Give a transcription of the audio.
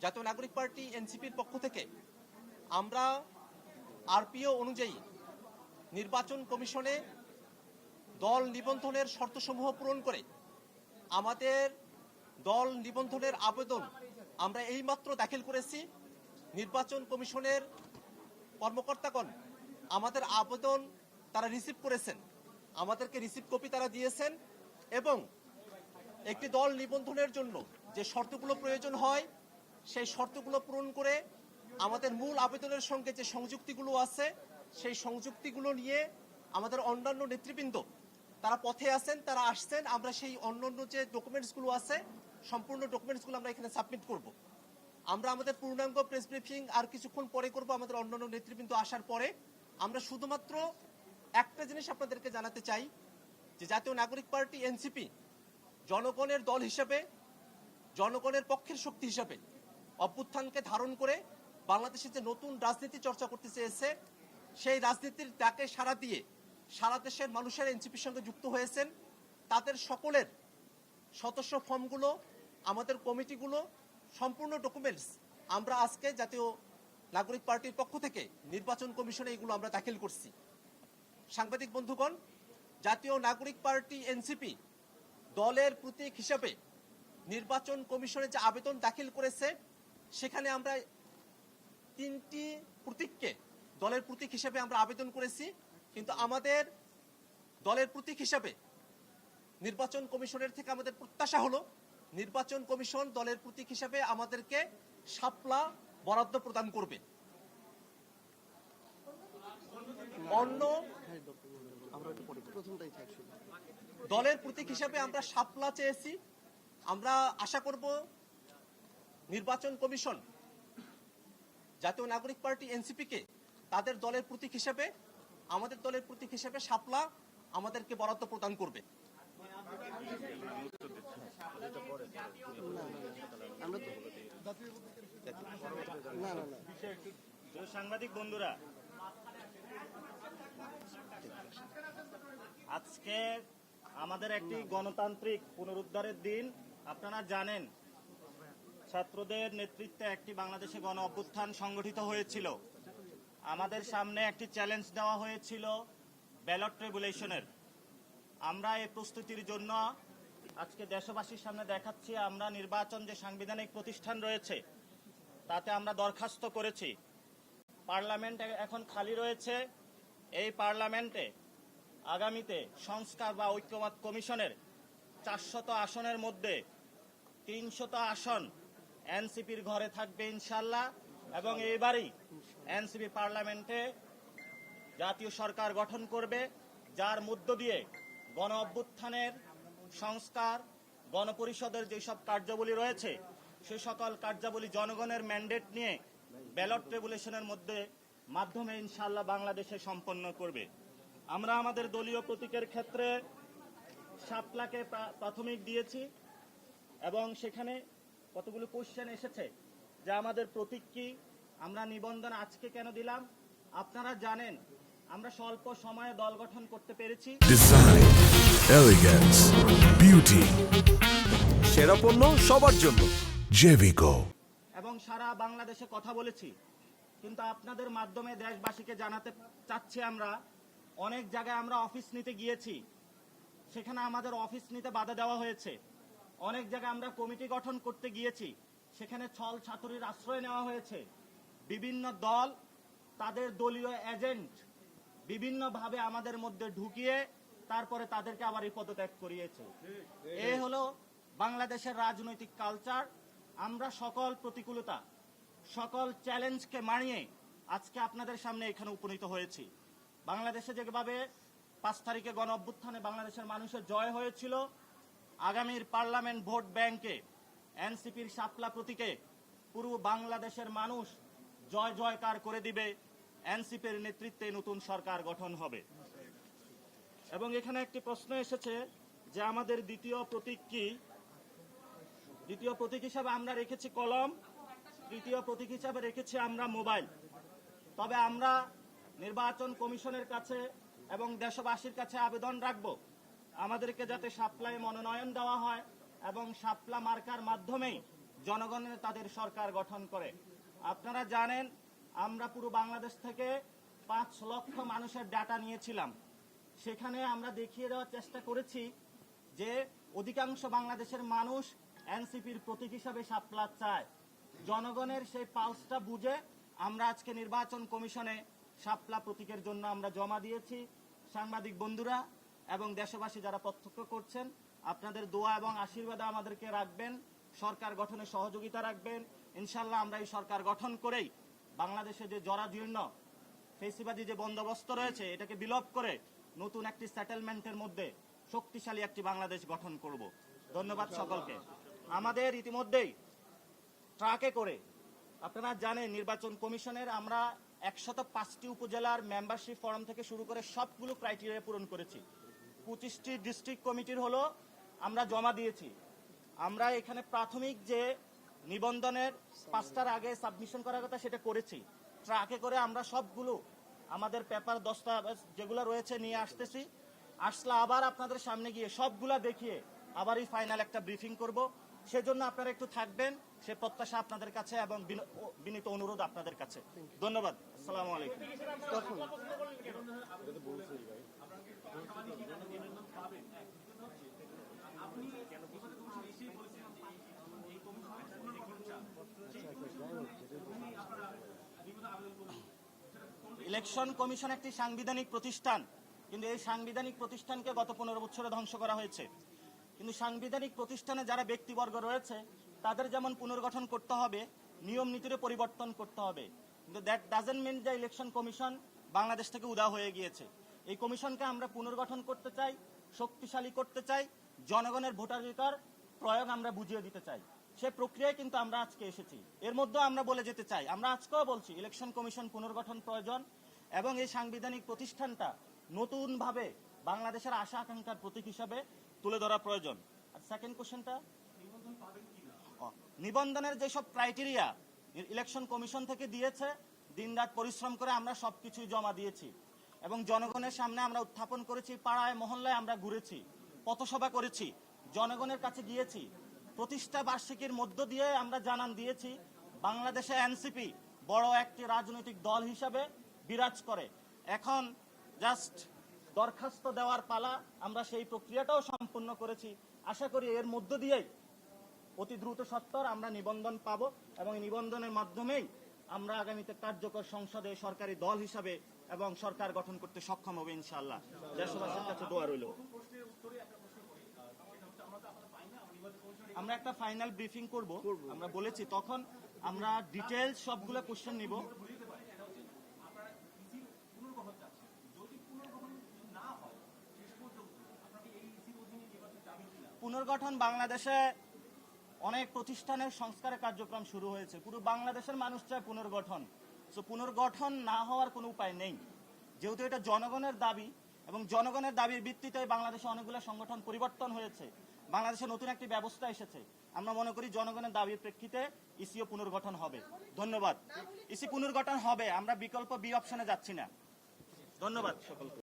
জাতীয় নাগরিক পার্টি এনসিপির পক্ষ থেকে আমরা আরপিও অনুযায়ী নির্বাচন কমিশনে দল নিবন্ধনের শর্তসমূহ পূরণ করে আমাদের দল নিবন্ধনের আবেদন আমরা এইমাত্র দাখিল করেছি। নির্বাচন কমিশনের কর্মকর্তাগণ আমাদের আবেদন তারা রিসিভ করেছেন, আমাদেরকে রিসিভ কপি তারা দিয়েছেন এবং একটি দল নিবন্ধনের জন্য যে শর্তগুলো প্রয়োজন হয় সেই শর্তগুলো পূরণ করে আমাদের মূল আবেদনের সঙ্গে যে সংযুক্তিগুলো আছে সেই সংযুক্তিগুলো নিয়ে আমাদের অন্যান্য নেতৃবৃন্দ তারা পথে আছেন, তারা আসছেন। আমরা সেই অন্যান্য যে ডকুমেন্টসগুলো আছে সম্পূর্ণ ডকুমেন্টসগুলো আমরা এখানে সাবমিট করব। আমরা আমাদের পূর্ণাঙ্গ প্রেস ব্রিফিং আর কিছুক্ষণ পরে করব আমাদের অন্যান্য নেতৃবৃন্দ আসার পরে। আমরা শুধুমাত্র একটা জিনিস আপনাদেরকে জানাতে চাই যে জাতীয় নাগরিক পার্টি এনসিপি জনগণের দল হিসেবে, জনগণের পক্ষের শক্তি হিসেবে অভ্যুত্থানকে ধারণ করে বাংলাদেশে যে নতুন রাজনীতি চর্চা করতে চেয়েছে সেই রাজনীতির ডাকে সাড়া দিয়ে সারা দেশের মানুষের এনসিপির সঙ্গে যুক্ত হয়েছেন। তাদের সকলের সদস্য ফর্মগুলো, আমাদের কমিটিগুলো, সম্পূর্ণ ডকুমেন্টস আমরা আজকে জাতীয় নাগরিক পার্টির পক্ষ থেকে নির্বাচন কমিশনে এগুলো আমরা দাখিল করছি। সাংবাদিক বন্ধুগণ, জাতীয় নাগরিক পার্টি এনসিপি দলের প্রতীক হিসাবে নির্বাচন কমিশনে যে আবেদন দাখিল করেছে সেখানে আমরা 3টি প্রতীককে দলের প্রতীক হিসেবে আমরা আবেদন করেছি, কিন্তু আমাদের দলের প্রতীক হিসাবে নির্বাচন কমিশনের থেকে আমাদের প্রত্যাশা হলো নির্বাচন কমিশন দলের প্রতীক হিসাবে আমাদেরকে শাপলা বরাদ্দ প্রদান করবে। অন্য দলের প্রতীক হিসাবে আমরা শাপলা চেয়েছি। আমরা আশা করব নির্বাচন কমিশন জাতীয় নাগরিক পার্টি এনসিপিকে তাদের দলের প্রতীক হিসাবে, আমাদের দলের প্রতীক হিসাবে শাপলা আমাদেরকে বরাদ্দ প্রদান করবে। সাংবাদিক বন্ধুরা, আজকে আমাদের একটি গণতান্ত্রিক পুনরুদ্ধারের দিন। আপনারা জানেন ছাত্রদের নেতৃত্বে একটি বাংলাদেশে গণ অভ্যুত্থান সংগঠিত হয়েছিল। আমাদের সামনে একটি চ্যালেঞ্জ দেওয়া হয়েছিল ব্যালট রেগুলেশনের। আমরা এই প্রস্তুতির জন্য আজকে দেশবাসীর সামনে দেখাচ্ছি আমরা নির্বাচন যে সাংবিধানিক প্রতিষ্ঠান রয়েছে তাতে আমরা দরখাস্ত করেছি। পার্লামেন্ট এখন খালি রয়েছে। এই পার্লামেন্টে আগামীতে সংস্কার বা ঐক্যমত কমিশনের 400 আসনের মধ্যে 300 আসন এনসিপির ঘরে থাকবে ইনশাল্লাহ, এবং এইবারই এনসিপি পার্লামেন্টে জাতীয় সরকার গঠন করবে, যার মধ্য দিয়ে গণ অভ্যুত্থানের সংস্কার, গণপরিষদের যেসব কার্যাবলী রয়েছে সে সকল কার্যাবলী জনগণের ম্যান্ডেট নিয়ে ব্যালট রেগুলেশনের মাধ্যমে ইনশাল্লাহ বাংলাদেশে সম্পন্ন করবে। আমরা আমাদের দলীয় প্রতীকের ক্ষেত্রে শাপলাকে প্রাথমিক দিয়েছি এবং সেখানে কতগুলো কোশ্চেন এসেছে যে আমাদের প্রতীক কি, আমরা নিবন্ধন আজকে কেন দিলাম। আপনারা জানেন আমরা স্বল্প সময়ে দল গঠন করতে পেরেছি। ডিজাইন, এলিগেন্স, বিউটি, সেরা পণ্য সবার জন্য জেভিকো, এবং সারা বাংলাদেশে কথা বলেছি। কিন্তু আপনাদের মাধ্যমে দেশবাসীকে জানাতে চাচ্ছি আমরা অনেক জায়গায় আমরা অফিস নিতে গিয়েছি, সেখানে আমাদের অফিস নিতে বাধা দেওয়া হয়েছে। অনেক জায়গায় আমরা কমিটি গঠন করতে গিয়েছি, সেখানে ছল ছাতুরির আশ্রয় নেওয়া হয়েছে। বিভিন্ন দল তাদের দলীয় এজেন্ট বিভিন্নভাবে আমাদের মধ্যে ঢুকিয়ে তারপরে তাদেরকে আবার এই পদত্যাগ করিয়েছে। এই হলো বাংলাদেশের রাজনৈতিক কালচার। আমরা সকল প্রতিকূলতা, সকল চ্যালেঞ্জকে মানিয়ে আজকে আপনাদের সামনে এখানে উপনীত হয়েছি। বাংলাদেশে যেভাবে 5 তারিখে গণ অভ্যুত্থানে বাংলাদেশের মানুষের জয় হয়েছিল, আগামীর পার্লামেন্ট ভোট ব্যাংকে এনসিপির শাপলা প্রতীকে পুরো বাংলাদেশের মানুষ জয় জয়কার করে দিবে। এনসিপির নেতৃত্বে নতুন সরকার গঠন হবে। এবং এখানে একটি প্রশ্ন এসেছে যে আমাদের দ্বিতীয় প্রতীক কি। দ্বিতীয় প্রতীক হিসাবে আমরা রেখেছি কলম, তৃতীয় প্রতীক হিসাবে রেখেছি আমরা মোবাইল। তবে আমরা নির্বাচন কমিশনের কাছে এবং দেশবাসীর কাছে আবেদন রাখব আমাদেরকে যাতে শাপলায় মনোনয়ন দেওয়া হয় এবং শাপলা মার্কার মাধ্যমেই জনগণের তাদের সরকার গঠন করে। আপনারা জানেন আমরা পুরো বাংলাদেশ থেকে 5 লক্ষ মানুষের ডাটা নিয়েছিলাম। সেখানে আমরা দেখিয়ে দেওয়ার চেষ্টা করেছি যে অধিকাংশ বাংলাদেশের মানুষ এনসিপির প্রতীক হিসাবে শাপলা চায়। জনগণের সেই পালসটা বুঝে আমরা আজকে নির্বাচন কমিশনে শাপলা প্রতীকের জন্য আমরা জমা দিয়েছি। সাংবাদিক বন্ধুরা এবং দেশবাসী যারা প্রত্যক্ষ করছেন, আপনাদের দোয়া এবং আশীর্বাদে আমাদেরকে রাখবেন, সরকার গঠনে সহযোগিতা রাখবেন। ইনশাল্লাহ আমরা এই সরকার গঠন করেই বাংলাদেশে যে জরাজীর্ণ ফেসিবাদী যে বন্দোবস্ত রয়েছে এটাকে বিলোপ করে নতুন একটি সেটেলমেন্টের মধ্যে শক্তিশালী একটি বাংলাদেশ গঠন করব। ধন্যবাদ সকলকে। আমাদের ইতিমধ্যেই ট্রাকে করে আপনারা জানেন নির্বাচন কমিশনের আমরা 105টি উপজেলার মেম্বারশিপ ফর্ম থেকে শুরু করে সবগুলো ক্রাইটেরিয়া পূরণ করেছি। 25টি ডিস্ট্রিক্ট কমিটির হলো আমরা জমা দিয়েছি। আমরা এখানে প্রাথমিক যে নিবন্ধনের 5টার আগে সাবমিশন করার কথা সেটা করেছি। ট্রাকে করে আমরা সবগুলো আমাদের পেপার দস্তাবেজ যেগুলো রয়েছে নিয়ে আসতেছি। আসলে আবার আপনাদের সামনে গিয়ে সবগুলা দেখিয়ে আবারই ফাইনাল একটা ব্রিফিং করব। সেজন্য আপনারা একটু থাকবেন, সে প্রত্যাশা আপনাদের কাছে এবং বিনীত অনুরোধ আপনাদের কাছে। ধন্যবাদ। আসসালামু আলাইকুম। ইলেকশন কমিশন একটি সাংবিধানিক প্রতিষ্ঠান, কিন্তু এই সাংবিধানিক প্রতিষ্ঠানকে গত 15 বছরে ধ্বংস করা হয়েছে। কিন্তু সাংবিধানিক প্রতিষ্ঠানে যারা ব্যক্তিবর্গ রয়েছে তাদের যেমন পুনর্গঠন করতে হবে, নিয়ম নীতির পরিবর্তন করতে হবে। কিন্তু দ্যাট ডাজন্ট মিন যে ইলেকশন কমিশন বাংলাদেশ থেকে উধাও হয়ে গিয়েছে। এই কমিশনকে আমরা পুনর্গঠন করতে চাই, শক্তিশালী করতে চাই, জনগণের ভোটাধিকার প্রয়োগ আমরা বুঝিয়ে দিতে চাই। সে প্রক্রিয়ায় কিন্তু আমরা আজকে এসেছি। এর মধ্যে আমরা বলে যেতে চাই, আমরা আজকেও বলছি ইলেকশন কমিশন পুনর্গঠন প্রয়োজন এবং এই সাংবিধানিক প্রতিষ্ঠানটা নতুনভাবে বাংলাদেশের আশা আকাঙ্ক্ষার প্রতীক হিসাবে তুলে ধরা প্রয়োজন। আর সেকেন্ড কোশ্চেনটা, নিবন্ধনের যেসব ক্রাইটেরিয়া ইলেকশন কমিশন থেকে দিয়েছে, দিনরাত পরিশ্রম করে আমরা সবকিছুই জমা দিয়েছি এবং জনগণের সামনে আমরা উত্থাপন করেছি। পাড়ায় মহল্লায় আমরা ঘুরেছি, পথসভা করেছি, জনগণের কাছে গিয়েছি। প্রতিষ্ঠা বার্ষিকীর মধ্য দিয়ে আমরা জানান দিয়েছি বাংলাদেশে এনসিপি বড় একটি রাজনৈতিক দল হিসাবে বিরাজ করে। এখন জাস্ট দরখাস্ত দেওয়ার পালা। আমরা সেই প্রক্রিয়াটাও সম্পূর্ণ করেছি। আশা করি এর মধ্য দিয়েই অতি দ্রুত সত্বর আমরা নিবন্ধন পাব এবং এই নিবন্ধনের মাধ্যমেই আমরা আগামীতে কার্যকর সংসদে সরকারি দল হিসাবে এবং সরকার গঠন করতে সক্ষম হবে ইনশাআল্লাহ। দেশবাসীর কাছে দোয়া রইল। আমরা একটা ফাইনাল ব্রিফিং করব, আমরা বলেছি তখন আমরা ডিটেইলস সবগুলো কোশ্চেন নিব। পুনর্গঠন বাংলাদেশে অনেক প্রতিষ্ঠানের সংস্কারের কার্যক্রম শুরু হয়েছে। পুরো বাংলাদেশের মানুষ চায় পুনর্গঠন। সো পুনর্গঠন না হওয়ার কোনো উপায় নেই, যেহেতু এটা জনগণের দাবি এবং জনগণের দাবির ভিত্তিতে বাংলাদেশে অনেকগুলো সংগঠন পরিবর্তন হয়েছে। বাংলাদেশে নতুন একটি ব্যবস্থা এসেছে। আমরা মনে করি জনগণের দাবির প্রেক্ষিতে ইসিও পুনর্গঠন হবে। ধন্যবাদ। ইসি পুনর্গঠন হবে, আমরা বিকল্প বি অপশনে যাচ্ছি না। ধন্যবাদ সকলকে।